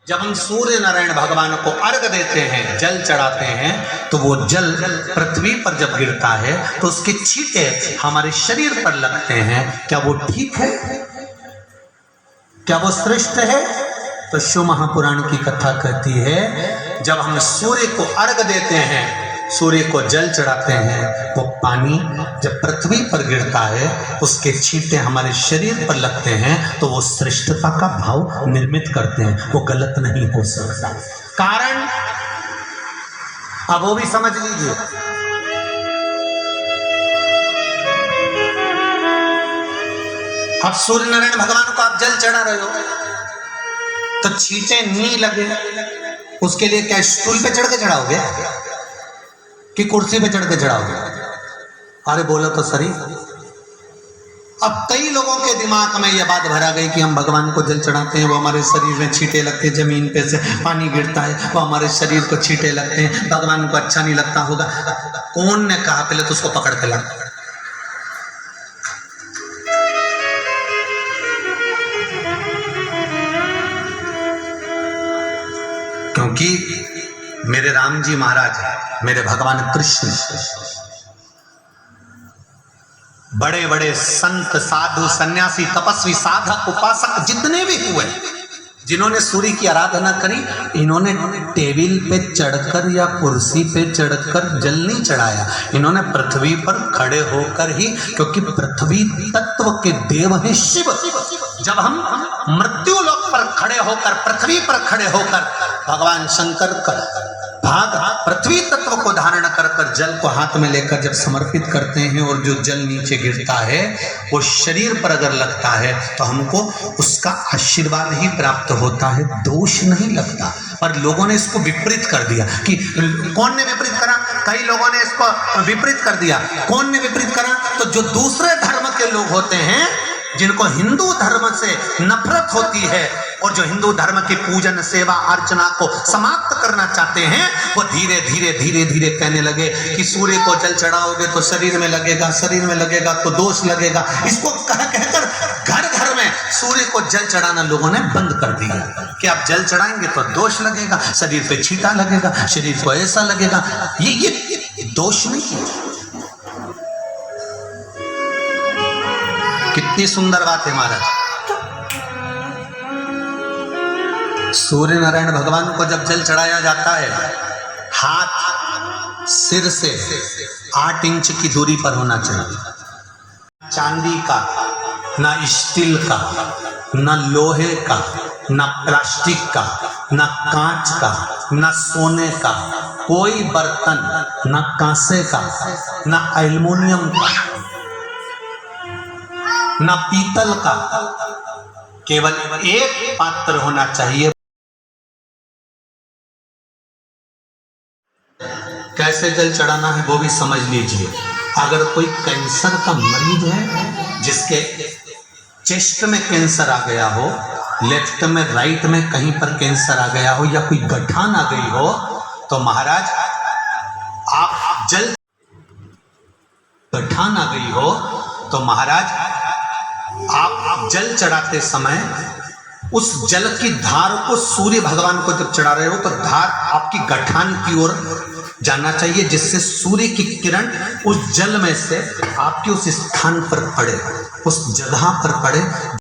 जब हम सूर्य नारायण भगवान को अर्घ देते हैं, जल चढ़ाते हैं, तो वो जल पृथ्वी पर जब गिरता है तो उसके छींटे हमारे शरीर पर लगते हैं। क्या वो ठीक है? क्या वो श्रेष्ठ है? तो शिव महापुराण की कथा कहती है, जब हम सूर्य को अर्घ देते हैं, सूर्य को जल चढ़ाते हैं, वो पानी जब पृथ्वी पर गिरता है, उसके छींटे हमारे शरीर पर लगते हैं, तो वो श्रेष्ठता का भाव निर्मित करते हैं। वो गलत नहीं हो सकता। कारण अब वो भी समझ लीजिए। अब सूर्य नारायण भगवान को आप जल चढ़ा रहे हो, तो छींटे नहीं लगे, उसके लिए क्या स्टूल पे चढ़ के चढ़ाओगे कि कुर्सी पे चढ़ के चढ़ाओगे? अरे बोलो तो सही। अब कई लोगों के दिमाग में यह बात भरा गई कि हम भगवान को जल चढ़ाते हैं, वो हमारे शरीर में छींटे लगते हैं, जमीन पे से पानी गिरता है, वो हमारे शरीर को छींटे लगते हैं, भगवान को अच्छा नहीं लगता होगा। कौन ने कहा? पहले तो उसको पकड़ के ला। क्योंकि मेरे राम जी महाराज, मेरे भगवान कृष्ण, बड़े बड़े संत, साधु, सन्यासी, तपस्वी, साधक, उपासक जितने भी हुए, जिन्होंने सूर्य की आराधना करी, इन्होंने टेबल पे चढ़कर या कुर्सी पे चढ़कर जल नहीं चढ़ाया। इन्होंने पृथ्वी पर खड़े होकर ही, क्योंकि पृथ्वी तत्व के देव हैं शिव। जब हम मृत्यु लोक पर खड़े होकर, पृथ्वी पर खड़े होकर भगवान शंकर का भाग पृथ्वी तत्व को धारण कर कर जल को हाथ में लेकर जब समर्पित करते हैं, और जो जल नीचे गिरता है वो शरीर पर अगर लगता है तो हमको उसका आशीर्वाद ही प्राप्त होता है, दोष नहीं लगता। पर लोगों ने इसको विपरीत कर दिया। कि कौन ने विपरीत करा? कई लोगों ने इसको विपरीत कर दिया। कौन ने विपरीत करा? तो जो दूसरे धर्म के लोग होते हैं, जिनको हिंदू धर्म से नफरत होती है और जो हिंदू धर्म की पूजन, सेवा, अर्चना को समाप्त करना चाहते हैं, वो धीरे धीरे धीरे धीरे कहने लगे कि सूर्य को जल चढ़ाओगे तो शरीर में लगेगा, शरीर में लगेगा तो दोष लगेगा। इसको कह कहकर घर घर में सूर्य को जल चढ़ाना लोगों ने बंद कर दिया कि आप जल चढ़ाएंगे तो दोष लगेगा, शरीर पे छींटा लगेगा, शरीर को ऐसा लगेगा। ये दोष नहीं है। कितनी सुंदर बात है महाराज। सूर्य नारायण भगवान को जब जल चढ़ाया जाता है, हाथ सिर से 8 इंच की दूरी पर होना चाहिए। चांदी का, ना स्टील का, ना लोहे का, ना प्लास्टिक का, ना कांच का, ना सोने का, कोई बर्तन, ना कांसे का, ना एल्युमिनियम का, ना पीतल का, केवल एक पात्र होना चाहिए। कैसे जल चढ़ाना है वो भी समझ लीजिए। अगर कोई कैंसर का मरीज है, जिसके चेस्ट में कैंसर आ गया हो, लेफ्ट में, राइट में कहीं पर कैंसर आ गया हो, या कोई गठान आ गई हो, तो महाराज आप जल, गठान आ गई हो तो महाराज आप जल चढ़ाते समय उस जल की धार को सूर्य भगवान को जब चढ़ा रहे हो, तो धार आपकी गठान की ओर जाना चाहिए, जिससे सूर्य की किरण उस जल में से आपके उस स्थान पर पड़े, उस जगह पर पड़े।